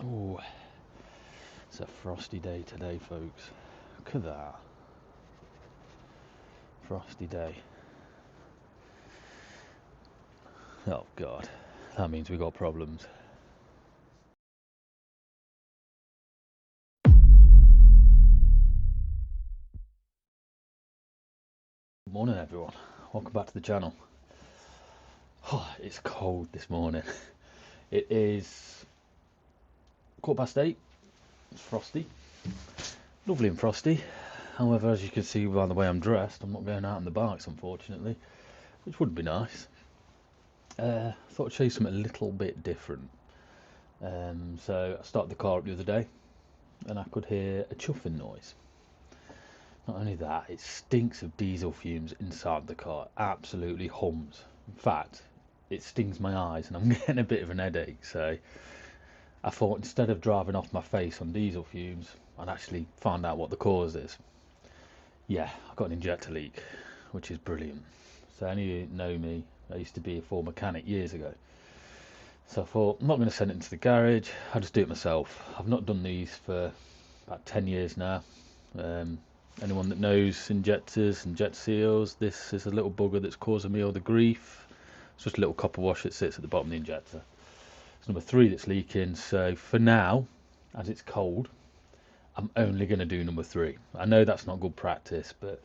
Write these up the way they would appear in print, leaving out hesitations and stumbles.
Oh, it's a frosty day today, folks. Look at that. Frosty day. Oh God, that means we got problems. Good morning, everyone. Welcome back to the channel. Oh, it's cold this morning. It is 8:15. It's frosty. Lovely and frosty. However, as you can see by the way I'm dressed, I'm not going out on the bikes, unfortunately, which would be nice. I thought I'd show you something a little bit different. So I started the car up the other day and I could hear a chuffing noise. Not only that, it stinks of diesel fumes inside the car. Absolutely hums. In fact, it stings my eyes and I'm getting a bit of an headache. So I thought instead of driving off my face on diesel fumes, I'd actually find out what the cause is. Yeah, I got an injector leak, which is brilliant. So any of you know me, I used to be a Ford mechanic years ago. So I thought, I'm not going to send it into the garage, I'll just do it myself. I've not done these for about 10 years now. Anyone that knows injectors and jet seals, this is a little bugger that's causing me all the grief. It's just a little copper wash that sits at the bottom of the injector. It's number 3 that's leaking, so for now, as it's cold, I'm only going to do number 3. I know that's not good practice, but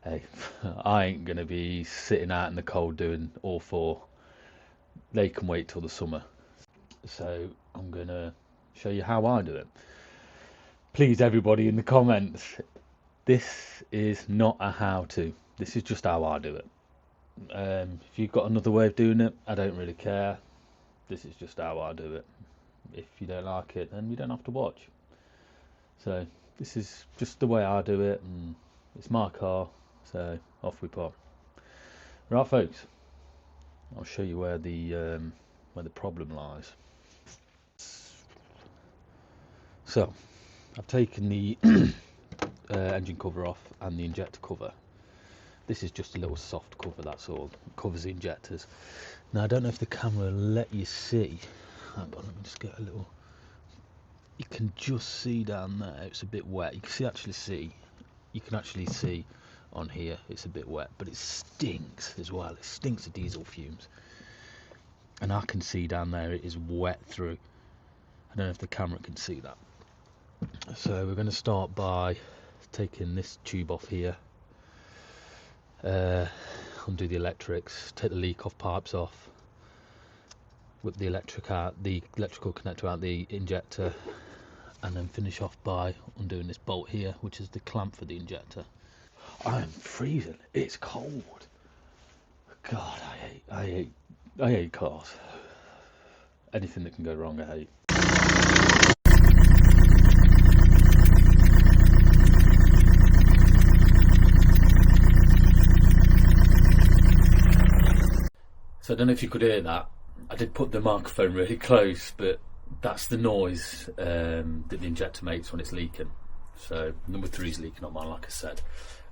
hey, I ain't going to be sitting out in the cold doing all 4. They can wait till the summer. So I'm going to show you how I do it. Please, everybody in the comments, this is not a how-to. This is just how I do it. If you've got another way of doing it, I don't really care. This is just how I do it. If you don't like it, then you don't have to watch. So this is just the way I do it, and it's my car, so off we pop. Right, folks, I'll show you where the problem lies. So I've taken the engine cover off and the injector cover. This is just a little soft cover, that's all. It covers the injectors. Now I don't know if the camera will let you see. Hang on, let me just get a little. You can just see down there, it's a bit wet. You can actually see on here it's a bit wet, but it stinks as well. It stinks of diesel fumes. And I can see down there it is wet through. I don't know if the camera can see that. So we're going to start by taking this tube off here, undo the electrics, take the leak off pipes off, whip the electrical connector out the injector, and then finish off by undoing this bolt here, which is the clamp for the injector. I am freezing. It's cold. God, I hate cars. Anything that can go wrong, I hate. So I don't know if you could hear that. I did put the microphone really close, but that's the noise that the injector makes when it's leaking. So number 3 is leaking on mine, like I said.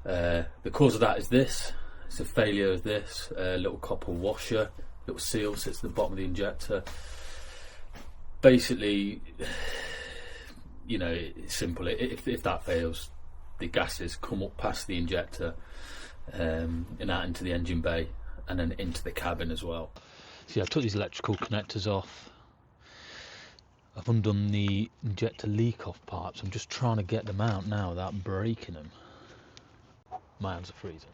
The cause of that is this. It's a failure of this little copper washer, little seal sits at the bottom of the injector. Basically, you know, it's simple. If that fails, the gases come up past the injector and out into the engine bay, and then into the cabin as well. See, I've took these electrical connectors off. I've undone the injector leak off pipes. I'm just trying to get them out now without breaking them. My hands are freezing.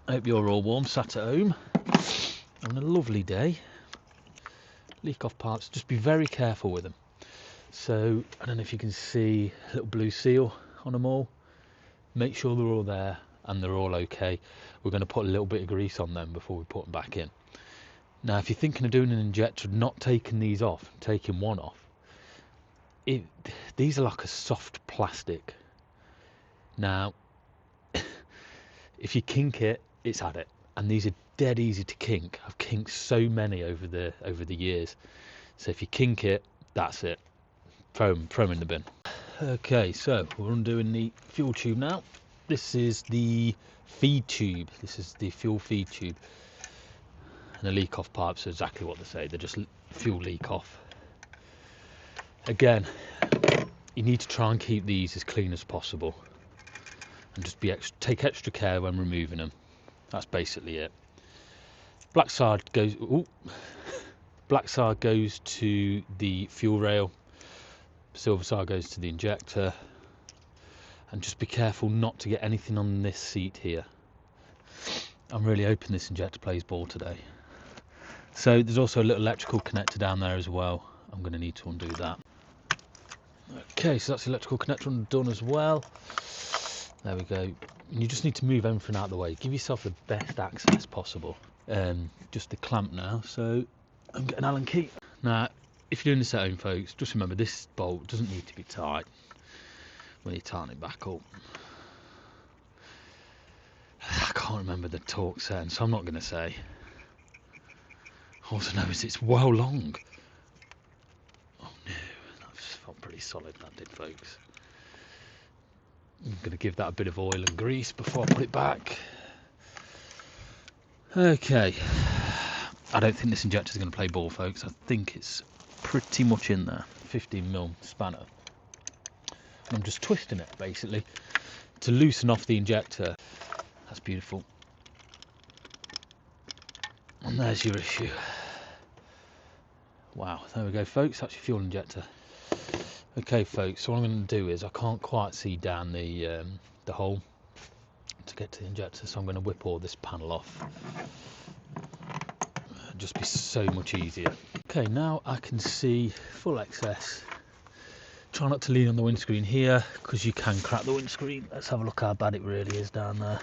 I hope you're all warm, sat at home. Having a lovely day. Leak off pipes, just be very careful with them. So, I don't know if you can see a little blue seal on them all. Make sure they're all there and they're all okay. We're going to put a little bit of grease on them before we put them back in. Now if you're thinking of doing an injector, not taking these off, taking one off, these are like a soft plastic. Now if you kink it, it's had it. And these are dead easy to kink. I've kinked so many over the years. So if you kink it, that's it. Throw them in the bin. Okay, so we're undoing the fuel tube now. This is the feed tube. This is the fuel feed tube. And the leak off pipes are exactly what they say, they're just fuel leak off. Again, you need to try and keep these as clean as possible, and just take extra care when removing them. That's basically it. Black side goes to the fuel rail, silver side goes to the injector, and just be careful not to get anything on this seat here. I'm really hoping this injector plays ball today. So there's also a little electrical connector down there as well. I'm going to need to undo that. Okay, so that's the electrical connector undone as well. There we go. And you just need to move everything out of the way. Give yourself the best access possible. Just the clamp now. So I'm getting Allen key. Now, if you're doing this at home, folks, just remember this bolt doesn't need to be tight when you tighten it back up. I can't remember the torque setting, so I'm not going to say. All I know is it's well long. Oh no, that felt pretty solid, that did, folks. I'm going to give that a bit of oil and grease before I put it back. Okay, I don't think this injector is going to play ball, folks. I think it's pretty much in there. 15mm spanner. And I'm just twisting it basically to loosen off the injector. That's beautiful. And there's your issue. Wow, there we go, folks. That's your fuel injector. Okay, folks, so what I'm going to do is I can't quite see down the hole to get to the injector, so I'm going to whip all this panel off. It'll just be so much easier. Okay, now I can see full excess. Try not to lean on the windscreen here, because you can crack the windscreen. Let's have a look how bad it really is down there.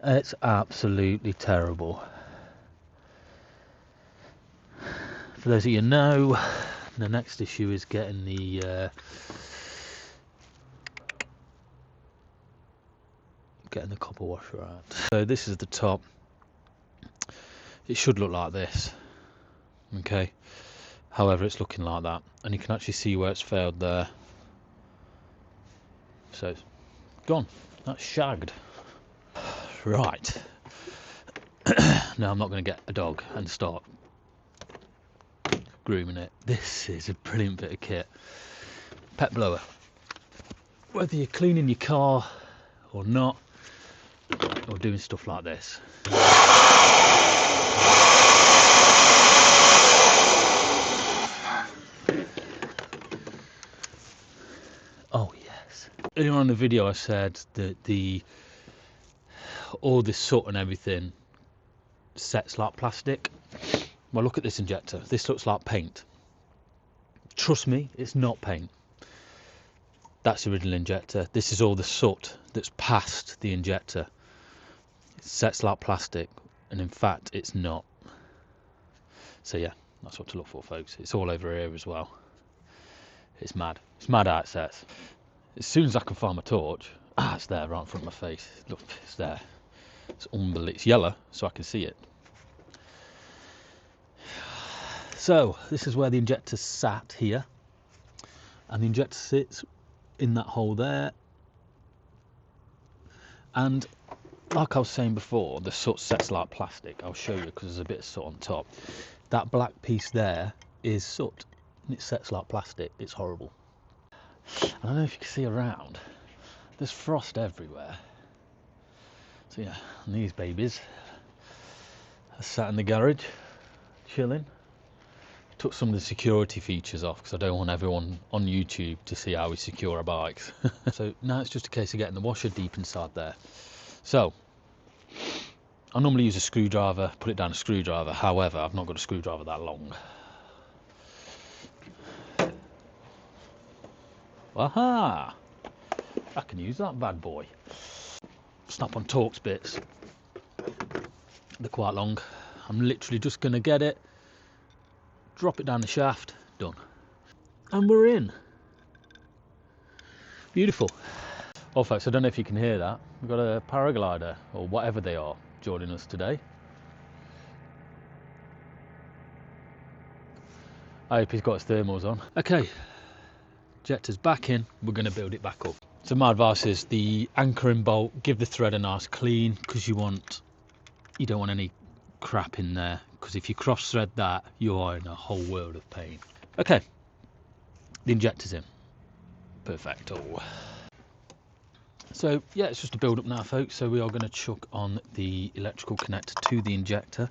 It's absolutely terrible. For those of you who know, the next issue is getting the copper washer out. So this is the top. It should look like this, okay? However, it's looking like that, and you can actually see where it's failed there. So it's gone. That's shagged. Right. Now I'm not going to get a dog and start grooming it. This is a brilliant bit of kit. Pet blower. Whether you're cleaning your car or not, or doing stuff like this. Oh yes. Earlier on in the video I said that all this soot and everything sets like plastic. Well, look at this injector. This looks like paint. Trust me, it's not paint. That's the original injector. This is all the soot that's past the injector. It sets like plastic, and in fact, it's not. So yeah, that's what to look for, folks. It's all over here as well. It's mad. It's mad how it sets. As soon as I can find my torch, it's there right in front of my face. Look, it's there. It's unbelievable. It's yellow, so I can see it. So this is where the injector sat here, and the injector sits in that hole there. And like I was saying before, the soot sets like plastic. I'll show you because there's a bit of soot on top. That black piece there is soot, and it sets like plastic. It's horrible. I don't know if you can see around. There's frost everywhere. So yeah, and these babies are sat in the garage, chilling. Took some of the security features off because I don't want everyone on YouTube to see how we secure our bikes. So now it's just a case of getting the washer deep inside there. So I normally use a screwdriver, put it down a screwdriver. However, I've not got a screwdriver that long. Aha! I can use that bad boy. Snap on Torx bits. They're quite long. I'm literally just going to get it, drop it down the shaft, done. And we're in. Beautiful. Well, folks, I don't know if you can hear that. We've got a paraglider, or whatever they are, joining us today. I hope he's got his thermals on. Okay, injector's back in. We're going to build it back up. So my advice is the anchoring bolt, give the thread a nice clean, because you don't want any crap in there, because if you cross thread that, you are in a whole world of pain. Okay, the injector's in. Perfecto. So yeah, it's just a build up now, folks. So we are going to chuck on the electrical connector to the injector.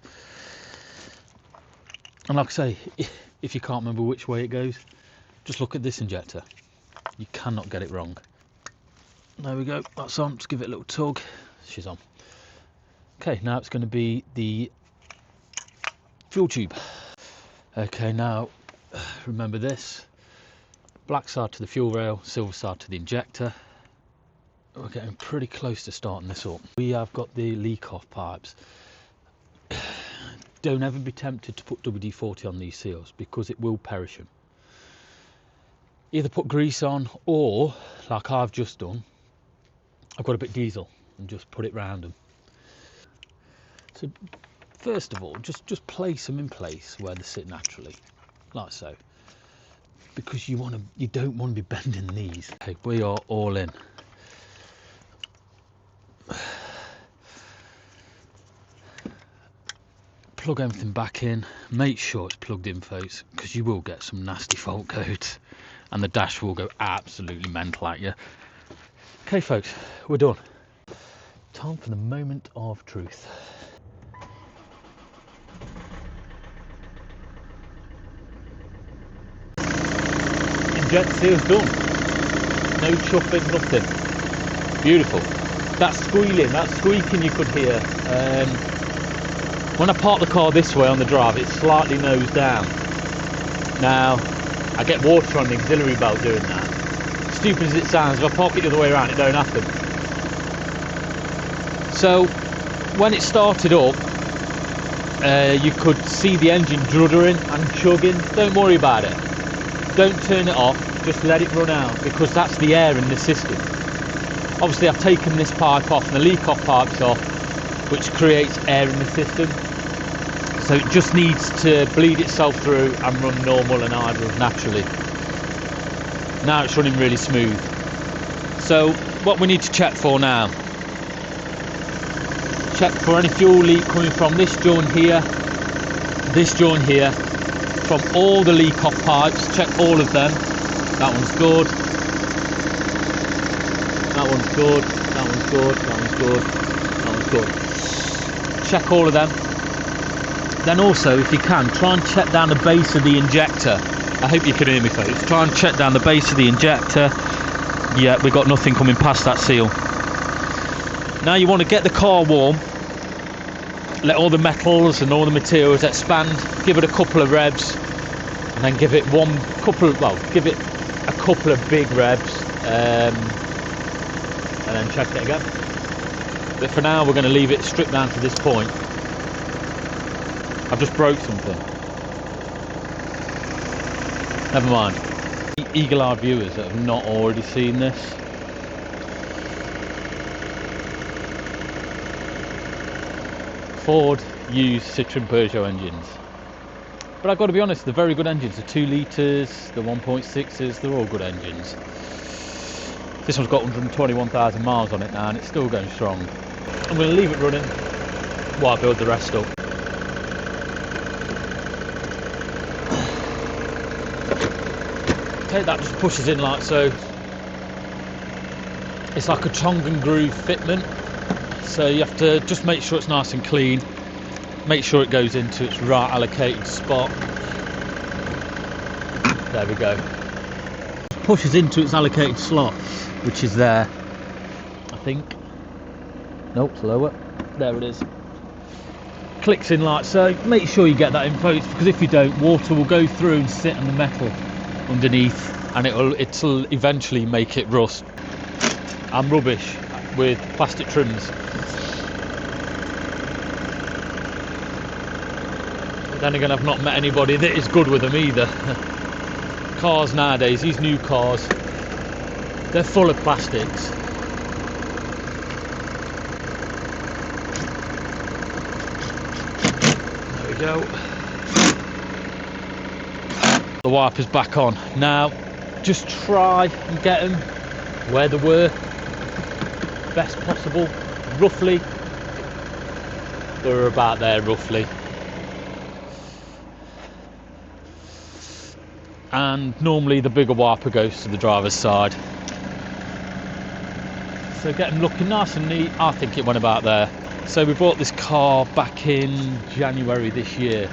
And like I say, if you can't remember which way it goes, just look at this injector. You cannot get it wrong. There we go, that's on. Just give it a little tug. She's on. Okay, now it's going to be the fuel tube. Okay, now remember this. Black side to the fuel rail, silver side to the injector. We're getting pretty close to starting this up. We have got the leak off pipes. Don't ever be tempted to put WD-40 on these seals, because it will perish them. Either put grease on, or like I've just done, I've got a bit of diesel and just put it round them. So first of all, just place them in place where they sit naturally, like so, because you don't want to be bending these. Okay, we are all in. Plug everything back in. Make sure it's plugged in, folks, because you will get some nasty fault codes, and the dash will go absolutely mental at you. Okay, folks, we're done. Time for the moment of truth. Inject seal's done. No chuffing, nothing. Beautiful. That squealing, that squeaking you could hear. When I park the car this way on the drive, it's slightly nose down. Now, I get water on the auxiliary belt doing that. Stupid as it sounds, if I park it the other way around, it don't happen. So, when it started up, you could see the engine druddering and chugging. Don't worry about it. Don't turn it off, just let it run out, because that's the air in the system. Obviously, I've taken this pipe off and the leak off pipe's off, which creates air in the system. So it just needs to bleed itself through and run normal and idle naturally. Now it's running really smooth. So what we need to check for now, check for any fuel leak coming from this joint here, from all the leak off pipes. Check all of them. That one's good. That one's good. That one's good. That one's good. That one's good. Check all of them. Then also, if you can, try and check down the base of the injector. I hope you can hear me, folks. Try and check down the base of the injector. Yeah, we've got nothing coming past that seal. Now you want to get the car warm. Let all the metals and all the materials expand. Give it a couple of revs, and then give it give it a couple of big revs, and then check it again. But for now, we're going to leave it stripped down to this point. I've just broke something. Never mind. Eagle-eyed viewers that have not already seen this. Ford used Citroen Peugeot engines. But I've got to be honest, they're very good engines. The 2 litres, the 1.6s, they're all good engines. This one's got 121,000 miles on it now and it's still going strong. I'm going to leave it running while I build the rest up. Okay, that just pushes in like so. It's like a tongue and groove fitment, so you have to just make sure it's nice and clean, make sure it goes into its right allocated spot. There we go. Pushes into its allocated slot, which is there, I think. Nope, it's lower. There it is. Clicks in like so. Make sure you get that in folks, because if you don't, water will go through and sit on the metal underneath, and it'll eventually make it rust. I'm rubbish with plastic trims. But then again, I've not met anybody that is good with them either. Cars nowadays, these new cars, they're full of plastics. There we go. The wiper's back on. Now, just try and get them where they were, best possible, roughly. we're about there roughly. And normally the bigger wiper goes to the driver's side. So get them looking nice and neat. I think it went about there. So we bought this car back in January this year.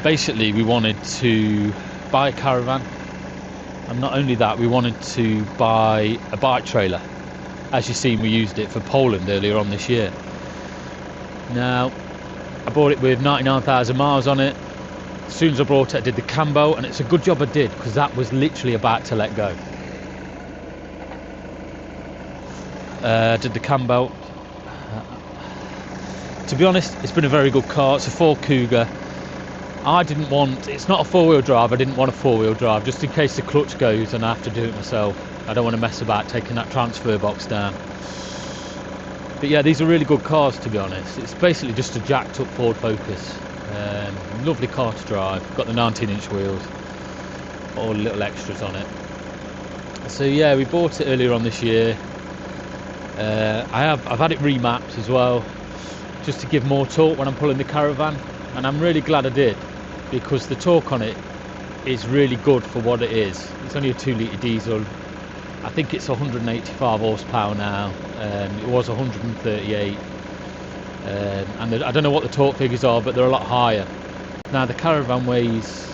Basically we wanted to buy a caravan, and not only that, we wanted to buy a bike trailer. As you've seen, we used it for Poland earlier on this year. Now I bought it with 99,000 miles on it. As soon as I brought it, I did the cambo, and it's a good job I did, because that was literally about to let go. Did the cambo. To be honest, it's been a very good car. It's a Ford Kuga. It's not a four-wheel drive, I didn't want a four-wheel drive, just in case the clutch goes and I have to do it myself. I don't want to mess about taking that transfer box down. But yeah, these are really good cars, to be honest. It's basically just a jacked up Ford Focus. Lovely car to drive, got the 19-inch wheels, all the little extras on it. So yeah, we bought it earlier on this year. I've had it remapped as well, just to give more torque when I'm pulling the caravan, and I'm really glad I did, because the torque on it is really good for what it is. It's only a 2-litre diesel. I think it's 185 horsepower now. It was 138. And I don't know what the torque figures are, but they're a lot higher. Now the caravan weighs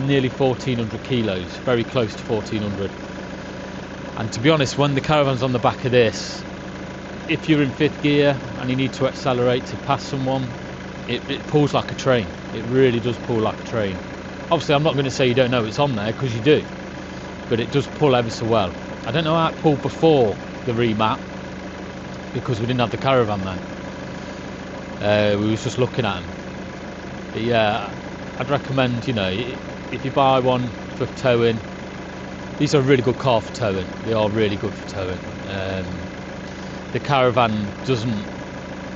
nearly 1,400 kilos, very close to 1,400. And to be honest, when the caravan's on the back of this, if you're in 5th gear and you need to accelerate to pass someone, it pulls like a train. It really does pull like a train. Obviously I'm not going to say you don't know it's on there, because you do, but it does pull ever so well. I don't know how it pulled before the remap, because we didn't have the caravan then. We was just looking at them. But yeah, I'd recommend, you know, if you buy one for towing, these are a really good car for towing. They are really good for towing. The caravan doesn't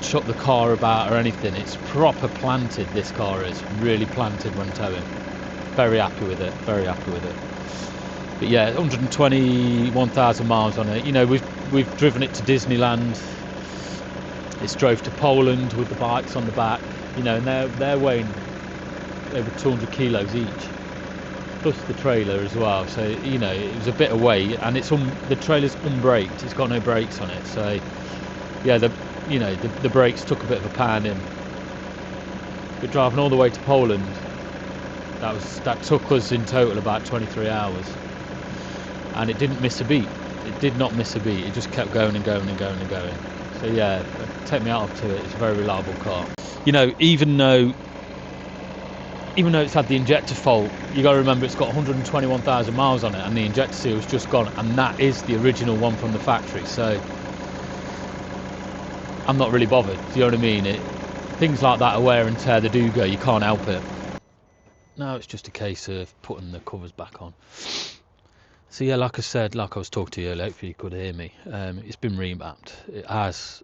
chuck the car about or anything. It's proper planted, this car is really planted when towing. Very happy with it, very happy with it. But yeah, 121,000 miles on it. You know, we've driven it to Disneyland. It's drove to Poland with the bikes on the back, you know, and they're weighing over 200 kilos each, plus the trailer as well. So you know, it was a bit of weight, and the trailer's unbraked. It's got no brakes on it. So yeah, the brakes took a bit of a pounding. But driving all the way to Poland, that took us in total about 23 hours, and it didn't miss a beat. It did not miss a beat. It just kept going and going and going and going. So yeah, take me out to it. It's a very reliable car. You know, even though it's had the injector fault, you got to remember it's got 121,000 miles on it, and the injector seal's just gone, and that is the original one from the factory. So I'm not really bothered. Do you know what I mean? Things like that are wear and tear. They do go. You can't help it. Now it's just a case of putting the covers back on. So yeah, like I said, like I was talking to you earlier, hopefully you could hear me. It's been remapped. It has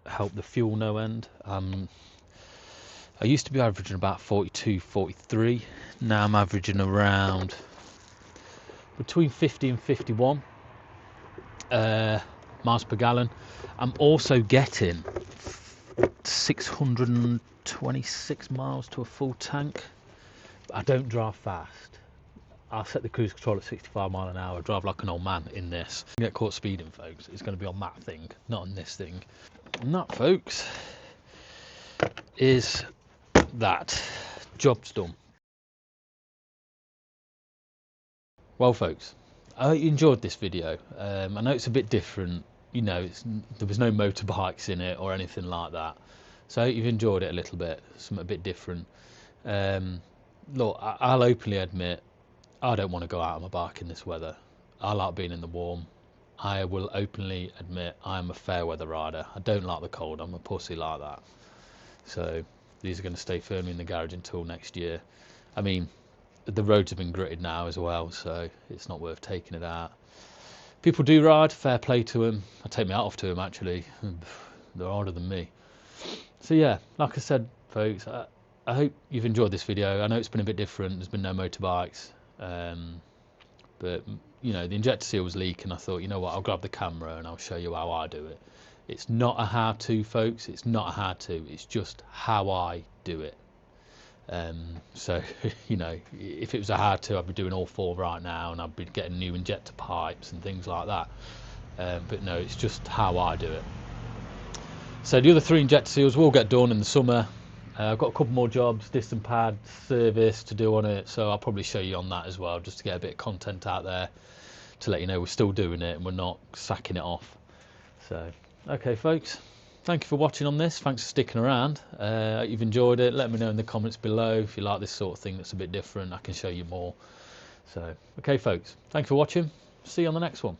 helped the fuel no end. I used to be averaging about 42, 43. Now I'm averaging around between 50 and 51 miles per gallon. I'm also getting 626 miles to a full tank. But I don't drive fast. I'll set the cruise control at 65 mile an hour, drive like an old man in this. Get caught speeding, folks. It's going to be on that thing, not on this thing. And that, folks, is that. Job's done. Well, folks, I hope you enjoyed this video. I know it's a bit different. You know, there was no motorbikes in it or anything like that. So I hope you've enjoyed it a little bit, something a bit different. Look, I'll openly admit, I don't want to go out on my bike in this weather. I like being in the warm. I will openly admit I'm a fair weather rider. I don't like the cold. I'm a pussy like that. So these are going to stay firmly in the garage until next year. I mean, the roads have been gritted now as well, so it's not worth taking it out. People do ride, fair play to them. I take my hat off to them, actually. They're harder than me. So yeah, like I said, folks, I hope you've enjoyed this video. I know it's been a bit different. There's been no motorbikes. But, you know, the injector seal was leaking. I thought, you know what, I'll grab the camera and I'll show you how I do it. It's not a how-to, folks. It's not a how-to. It's just how I do it. So, you know, if it was a how-to, I'd be doing all 4 right now, and I'd be getting new injector pipes and things like that. But no, it's just how I do it. So the other 3 injector seals will get done in the summer. I've got a couple more jobs, disc and pad service to do on it, so I'll probably show you on that as well, just to get a bit of content out there to let you know we're still doing it and we're not sacking it off. So, okay folks, thank you for watching on this. Thanks for sticking around. You've enjoyed it. Let me know in the comments below if you like this sort of thing that's a bit different. I can show you more. So, okay folks, thanks for watching. See you on the next one.